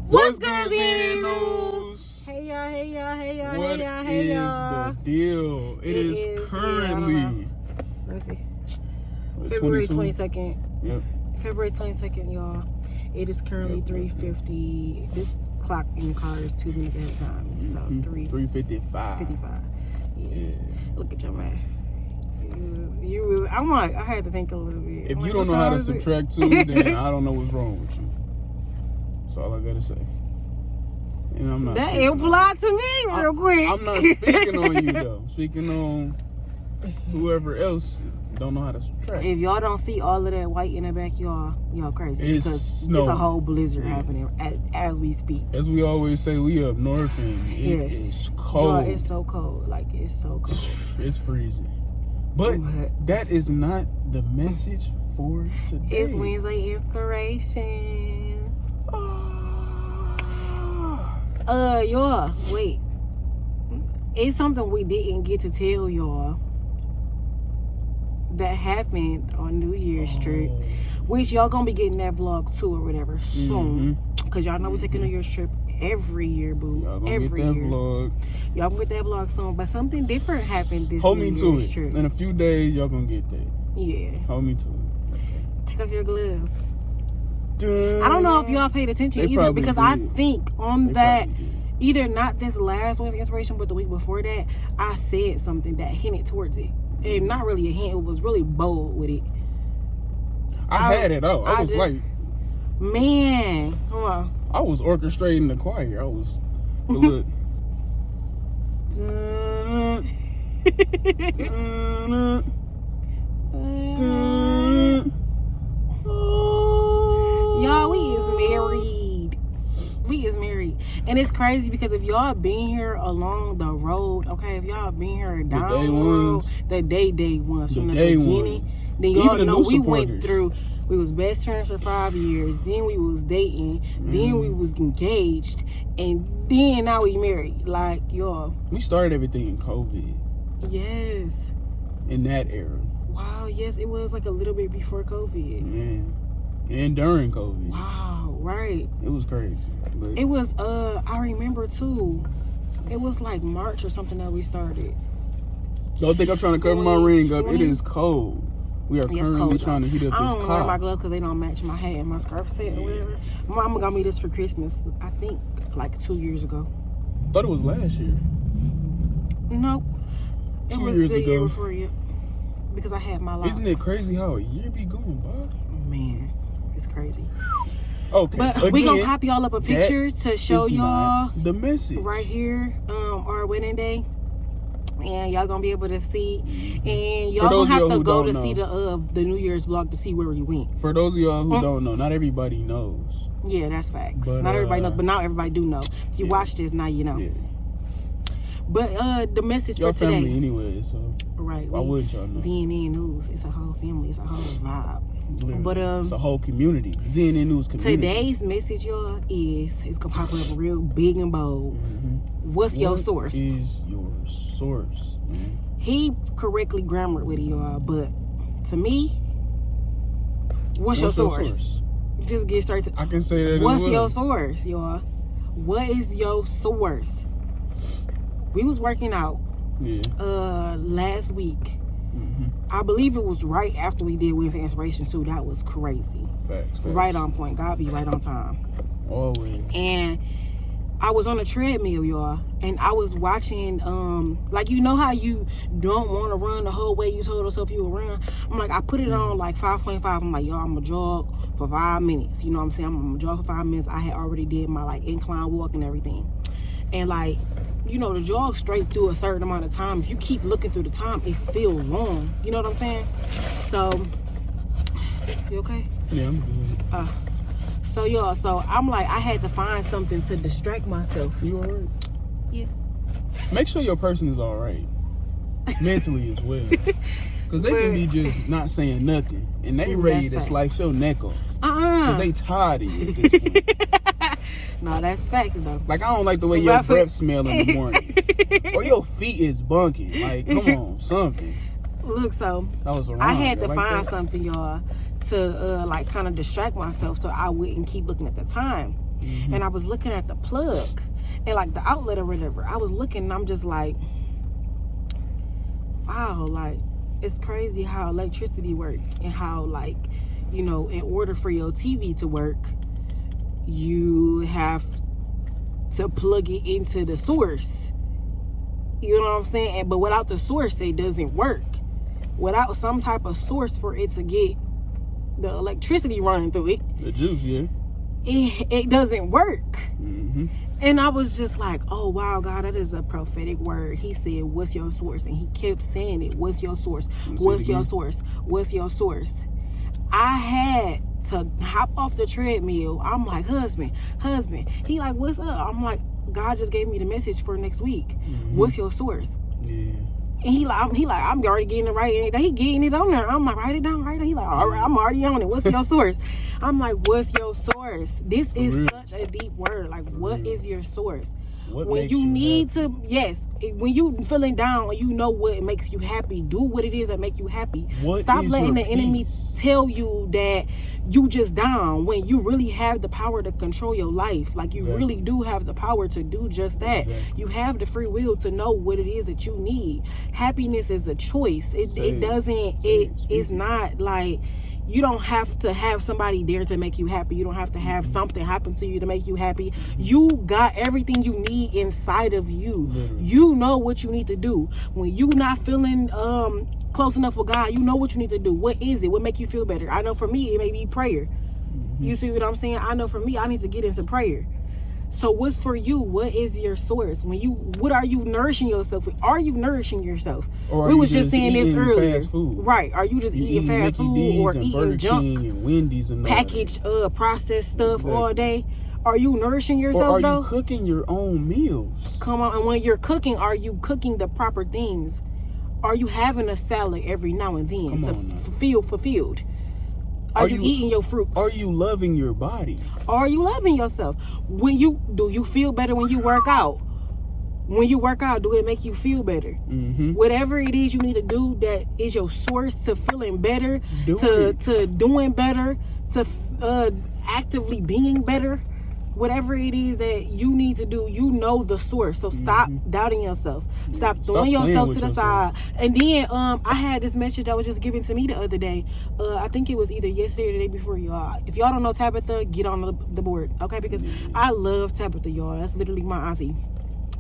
What's good, CNN News? Hey y'all, hey y'all, hey y'all, What hey y'all, hey y'all. is the deal? It is currently... Let me see. what, February 22? 22nd. Yep. February 22nd, y'all. It is currently 3:50. This clock in the car is 2 minutes ahead of time. So 3:55. 55. Yeah. Look at your man. I had to think a little bit. If I'm you like, don't know what how time to is it? subtract 2, then I don't know what's wrong with you. That's all I gotta say. And I'm not. That speaking applied to me real quick. I'm not speaking on you though. I'm speaking on whoever else don't know how to subtract. If y'all don't see all of that white in the back, y'all crazy. It's because snowing. it's a whole blizzard happening as we speak. As we always say, we up north and it is cold. Y'all, it's so cold. Like, it's so cold. It's freezing. But that is not the message for today. It's Wednesday Inspirations. Y'all, wait. It's something we didn't get to tell y'all that happened on New Year's trip, which y'all gonna be getting that vlog too or whatever soon, because y'all know we take a New Year's trip every year, boo. Y'all gonna every get that year. vlog. Y'all gonna get that vlog soon, but something different happened this Hold New me to Year's it. trip. In a few days, y'all gonna get that. Yeah. Hold me to it. Take off your glove. Dun. I don't know if y'all paid attention They either, probably because did. I think on They that, probably did. either not this last Wednesday Inspiration, but the week before that, I said something that hinted towards it. And not really a hint, it was really bold with it. I had it out. I was just, like, man, come on. I was orchestrating the choir. I was, look. Y'all, we is married. We is married. And it's crazy because if y'all been here along the road, okay, if y'all been here down the road, the day ones from the beginning, then y'all know we went through, we was best friends for 5 years, then we was dating, then we was engaged, and then now we married. Like, y'all. We started everything in COVID. Yes. In that era. Wow, yes, it was like a little bit before COVID. Man. And during COVID. Wow, right. It was crazy. But it was, I remember too, it was like March or something that we started. Don't think I'm trying to cover my ring up. It is cold. We are currently trying to heat up this car. I don't wear my gloves because they don't match my hat and my scarf set or whatever. My mama got me this for Christmas, I think, like 2 years ago. Thought it was last year. Nope. It 2 was years the ago. year before you. Because I had my life. Isn't it crazy how a year be going by? Man, it's crazy. Okay. But again, we gonna copy y'all up a picture to show y'all the message right here, our wedding day, and y'all gonna be able to see, and y'all gonna have to go to see the New Year's vlog to see where we went. For those of y'all who don't know, not everybody knows. Yeah, that's facts. But, not everybody knows, but now everybody do know. If you watch this, now you know. Yeah. But the message your for today, family anyway, so right? Why wouldn't y'all know? CNN News. It's a whole family. It's a whole vibe. Literally. But it's a whole community. CNN News community. Today's message, y'all, is it's gonna pop up real big and bold. What's your source? What is your source? Man? He correctly grammared with it, y'all, but to me, what's your source? Just get straight to. I can say that. What's your source, y'all? What is your source? We was working out last week. I believe it was right after we did Wednesday Inspiration too. That was crazy. Facts. Right on point. God be right on time. Always. And I was on a treadmill, y'all, and I was watching, like, you know how you don't want to run the whole way you told yourself you would run? I'm like, I put it on like 5.5. I'm like, y'all, I'm gonna jog for 5 minutes. You know what I'm saying? I'm gonna jog for 5 minutes. I had already did my like incline walk and everything. And like, you know, the jog straight through a certain amount of time, if you keep looking through the time, it feels long. You know what I'm saying? So, you okay? Yeah, I'm good. So y'all, so I'm like, I had to find something to distract myself. You alright? Yeah. Make sure your person is alright. Mentally as well. Because they can be just not saying nothing. And they ready to slice your neck off. Because they tired of you at this point. No, that's facts though. Like, I don't like the way your breath smell in the morning. Or your feet is bunking. Like, come on, something. Look, so that was I had to find something, y'all, to like kind of distract myself so I wouldn't keep looking at the time. and I was looking at the plug and like the outlet or whatever. I was looking and I'm just like, wow, like it's crazy how electricity works and how, like, you know, in order for your TV to work, you have to plug it into the source. You know what I'm saying? But without the source, it doesn't work. Without some type of source for it to get the electricity running through it, the juice, yeah, it doesn't work. Mm-hmm. And I was just like, oh wow, God, that is a prophetic word. He said, what's your source? And he kept saying it. What's your source? What's your source? What's your source? I had to hop off the treadmill. I'm like, husband. He like, what's up? I'm like, God just gave me the message for next week. Mm-hmm. What's your source? Yeah. And he like, I'm already getting it right. He getting it on there. I'm like, write it down, right? He like, all right, I'm already on it. What's your source? I'm like, what's your source? This is such a deep word. Like, what is your source? When you need to, yes, when you feeling down, you know what makes you happy. Do what it is that make you happy. Stop letting the enemy tell you that you just down when you really have the power to control your life. Like, you really do have the power to do just that. You have the free will to know what it is that you need. Happiness is a choice. It's not like, you don't have to have somebody there to make you happy. You don't have to have something happen to you to make you happy. You got everything you need inside of you. Literally. You know what you need to do. When you not feeling close enough with God, you know what you need to do. What is it? What make you feel better? I know for me, it may be prayer. You see what I'm saying? I know for me, I need to get into prayer. So what's for you? What is your source? What are you nourishing yourself with? Are you nourishing yourself? Or we was just saying this earlier. Fast food? Right. Are you just eating fast food or eating junk, and Wendy's and packaged processed stuff all day? Are you nourishing yourself, or are you cooking your own meals? Come on. And when you're cooking, are you cooking the proper things? Are you having a salad every now and then to feel fulfilled? Are you eating your fruit? Are you loving your body? Are you loving yourself? Do you feel better when you work out? When you work out, do it make you feel better? Whatever it is you need to do that is your source to feeling better, to doing better, to actively being better. Whatever it is that you need to do, you know the source. So stop doubting yourself. Stop throwing yourself to the side. And then I had this message that was just given to me the other day. I think it was either yesterday or the day before, y'all. If y'all don't know Tabitha, get on the board, okay? Because I love Tabitha, y'all. That's literally my auntie.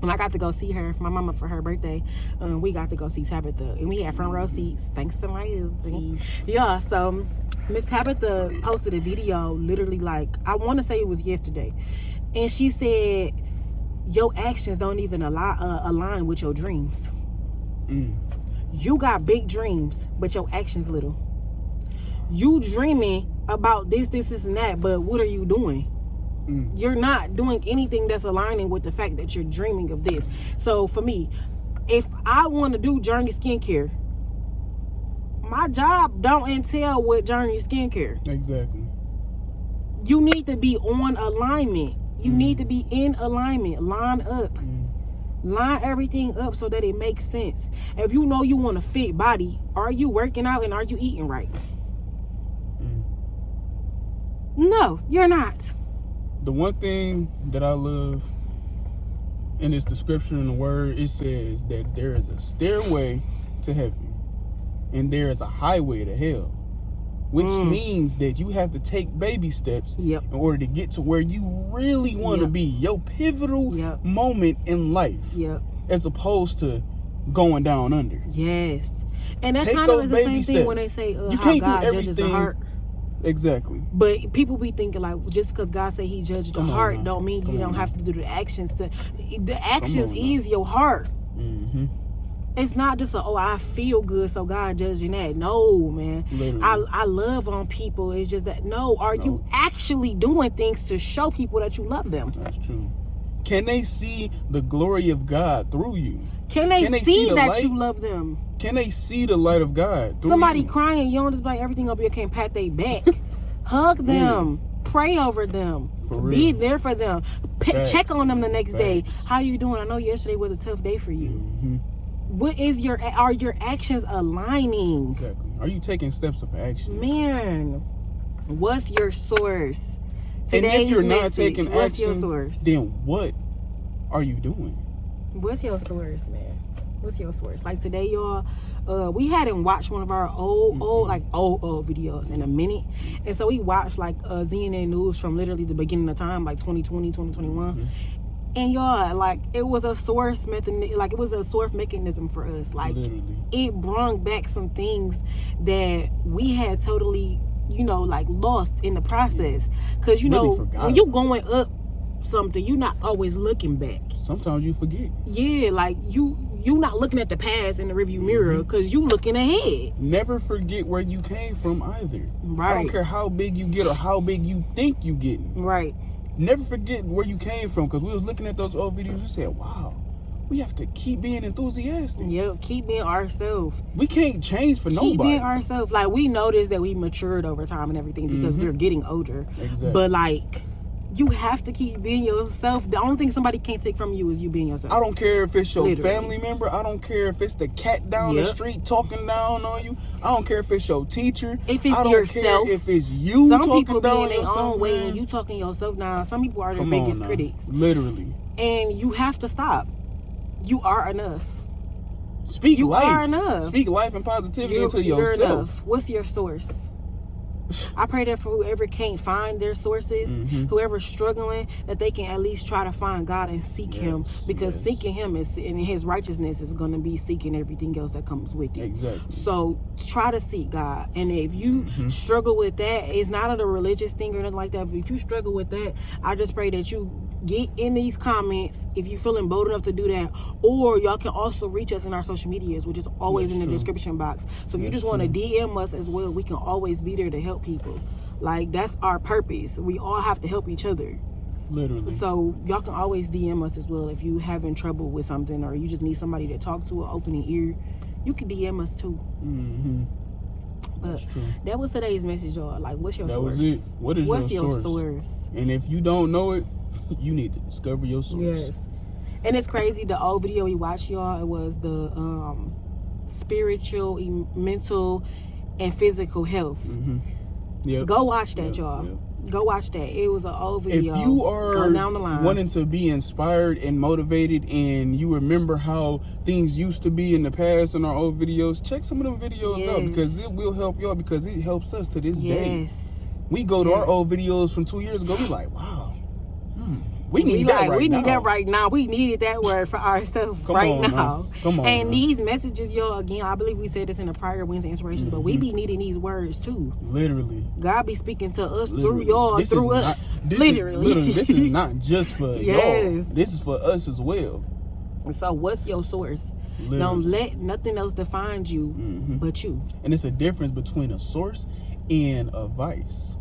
And I got to go see her, my mama, for her birthday. We got to go see Tabitha. And we had front row seats, thanks to my husband. Yeah, so Miss Tabitha posted a video literally, like, I want to say it was yesterday. And she said, your actions don't even align with your dreams. You got big dreams, but your actions little. You dreaming about this, and that, but what are you doing? You're not doing anything that's aligning with the fact that you're dreaming of this. So for me, if I want to do Journey Skincare, my job don't entail with Journey Skincare. Exactly. You need to be on alignment. You need to be in alignment. Line up. Line everything up so that it makes sense. If you know you want a fit body, are you working out and are you eating right? No, you're not. The one thing that I love in this description in the word, it says that there is a stairway to heaven and there is a highway to hell, which means that you have to take baby steps in order to get to where you really want to be, your pivotal moment in life, as opposed to going down under. Yes. And that kind of is the same thing when they say you how can't God do everything. Judges the heart. Exactly. But people be thinking like, just because God say he judged the heart don't mean you don't have to do the actions. The actions is your heart. It's not just I feel good so God judging that. No, man. Literally. I love on people. It's just that are you actually doing things to show people that you love them? That's true. Can they see the glory of God through you? Can they see that light? You love them? Can they see the light of God through Somebody you? Crying, you don't just be like everything gonna be okay and pat their back. Hug them. Pray over them. Be there for them. Check on them the next day. How you doing? I know yesterday was a tough day for you. What is are your actions aligning? Exactly. Are you taking steps of action? Man, what's your source? And if you're not taking what's action, your source? then what are you doing? What's your source, man? What's your source? Like today, y'all, we hadn't watched one of our old videos in a minute. And so we watched like CNN News from literally the beginning of time, like 2020, 2021. And y'all, like, it was a source method, like it was a source mechanism for us. Like, literally. It brought back some things that we had totally, like lost in the process. Because, when you going up something, you're not always looking back. Sometimes you forget. Yeah, like you not looking at the past in the rearview mirror because you looking ahead. Never forget where you came from either. Right. I don't care how big you get or how big you think you getting. Right. Never forget where you came from, because we was looking at those old videos. We said, wow, we have to keep being enthusiastic. Yep, keep being ourselves. We can't change for nobody. Keep being ourselves. Like, we noticed that we matured over time and everything because we're getting older. Exactly. But like, you have to keep being yourself. The only thing somebody can't take from you is you being yourself. I don't care if it's your family member. I don't care if it's the cat down the street talking down on you. I don't care if it's your teacher. If it's I don't yourself. care if it's you some talking people down be in their yourself, own way man. and you talking yourself down. Some people are their Come biggest on now. critics. Literally. And you have to stop. You are enough. Speak you life. You are enough. Speak life and positivity into you're yourself. Enough. What's your source? I pray that for whoever can't find their sources, whoever's struggling, that they can at least try to find God and seek Him, because seeking Him is, and His righteousness is going to be seeking everything else that comes with it. Exactly. So try to seek God, and if you struggle with that, it's not a religious thing or nothing like that. But if you struggle with that, I just pray that you get in these comments if you're feeling bold enough to do that, or y'all can also reach us in our social medias, which is always in the description box. So if you just want to DM us as well, we can always be there to help people. Like, that's our purpose. We all have to help each other. Literally. So y'all can always DM us as well if you having trouble with something, or you just need somebody to talk to, or open an ear. You can DM us too. But that was today's message, y'all. Like, what's your source? That was it. What's your source? And if you don't know it, you need to discover your source. Yes. And it's crazy, the old video we watched, y'all, it was the spiritual, mental, and physical health. Yep. Go watch that, y'all. Yep. Go watch that. It was an old video. If you are down the line, wanting to be inspired and motivated, and you remember how things used to be in the past in our old videos, check some of them videos out, because it will help y'all, because it helps us to this day. We go to our old videos from 2 years ago, we like, wow. We need that right now. We needed that word for ourselves now. Come on. And these messages, y'all, again, I believe we said this in the prior Wednesday Inspirations, but we be needing these words too. Literally. God be speaking to us through y'all, through us. Literally. This is not just for y'all. This is for us as well. So what's your source? Literally. Don't let nothing else define you but you. And it's a difference between a source and a vice.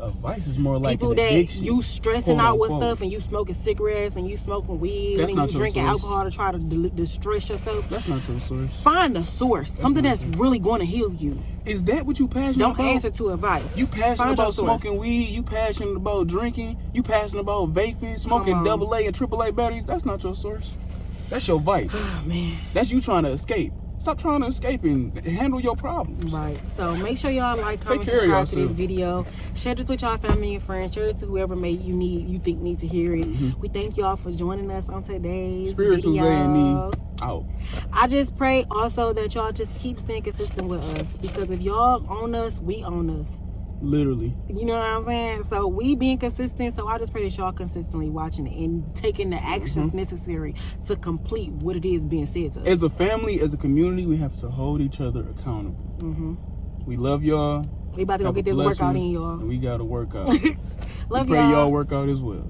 A vice is more like people an addiction. That you stressing out with stuff, and you smoking cigarettes, and you smoking weed, and you drinking alcohol to try to distress yourself. That's not your source. Find a source, something that's really going to heal you. Is that what you passionate about? Don't answer to advice. You passionate about smoking weed? You passionate about drinking? You passionate about vaping, smoking AA and AAA batteries? That's not your source. That's your vice. Oh, man. That's you trying to escape. Stop trying to escape and handle your problems. Right. So make sure y'all like, comment, subscribe to this video. Share this with y'all family and friends. Share it to whoever you think need to hear it. We thank y'all for joining us on today's Spiritual video. Out. I just pray also that y'all just keep staying consistent with us, because if y'all own us, we own us. Literally. You know what I'm saying? So we being consistent, so I just pray that y'all consistently watching it and taking the actions necessary to complete what it is being said to us. As a family, as a community, we have to hold each other accountable. We love y'all. We about to go get this workout in, y'all. And we got to work out. Love y'all. Pray y'all work out as well.